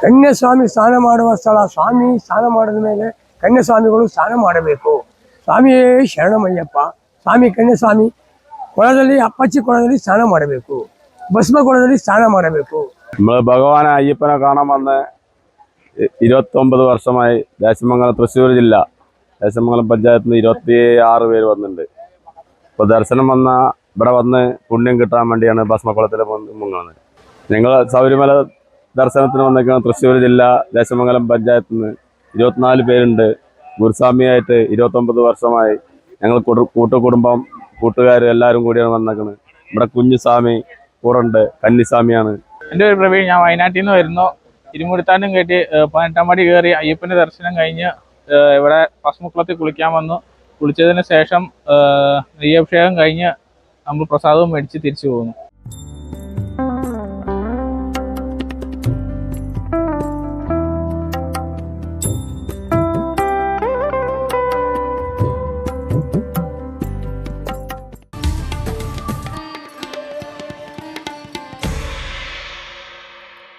ಕನ್ಯಾಸ್ವಾಮಿ ಸ್ನಾನ ಮಾಡುವ ಸ್ಥಳ. ಸ್ವಾಮಿ ಸ್ನಾನ ಮಾಡಿದ ಮೇಲೆ ಕನ್ಯಾಸ್ವಾಮಿಗಳು ಸ್ನಾನ ಮಾಡಬೇಕು. ಸ್ವಾಮಿಯೇ ಶರಣಮಯ್ಯಪ್ಪ. ಸ್ವಾಮಿ ಕನ್ಯಾಸ್ವಾಮಿ ಕೊಳದಲ್ಲಿ ಅಪ್ಪಚ್ಚಿ ಕೊಳದಲ್ಲಿ ಸ್ನಾನ ಮಾಡಬೇಕು. ಭಸ್ಮ ಕೊಳದಲ್ಲಿ ಸ್ನಾನ ಮಾಡಬೇಕು. നമ്മൾ ഭഗവാനെ അയ്യപ്പനെ കാണാൻ വന്ന് 29 വർഷമായി. ദേശമംഗലം തൃശ്ശൂർ ജില്ല ദേശമംഗലം പഞ്ചായത്തിൽ നിന്ന് 26 പേര് വന്നിട്ടുണ്ട്. ഇപ്പോൾ ദർശനം വന്ന ഇവിടെ വന്ന് പുണ്യം കിട്ടാൻ വേണ്ടിയാണ് ഭസ്മക്കുളത്തിൽ മുങ്ങുന്നത്. ഞങ്ങൾ ശബരിമല ദർശനത്തിന് വന്നേക്കാണ് തൃശ്ശൂർ ജില്ല ദേശമംഗലം പഞ്ചായത്തിൽ നിന്ന് 24 പേരുണ്ട്. ഗുരുസ്വാമിയായിട്ട് 29 വർഷമായി. ഞങ്ങൾ കൂട്ടുകുടുംബം കൂട്ടുകാർ എല്ലാവരും കൂടിയാണ് വന്നേക്കുന്നത്. ഇവിടെ കുഞ്ഞുസ്വാമി കൂടെ ഉണ്ട്, കന്നിസ്വാമിയാണ്. എൻ്റെ പേര് പ്രവീൺ. ഞാൻ വയനാട്ടിൽ നിന്ന് വരുന്നു. ഇരുമുടിത്താണ്ടും കയറ്റി 18-ാം പടി കയറി അയ്യപ്പൻ്റെ ദർശനം കഴിഞ്ഞ് ഇവിടെ ഭസ്മക്കുളത്തിൽ കുളിക്കാൻ വന്നു. കുളിച്ചതിന് ശേഷം നെയ്യഭിഷേകം കഴിഞ്ഞ് നമ്മൾ പ്രസാദവും മേടിച്ച് തിരിച്ചു പോകുന്നു.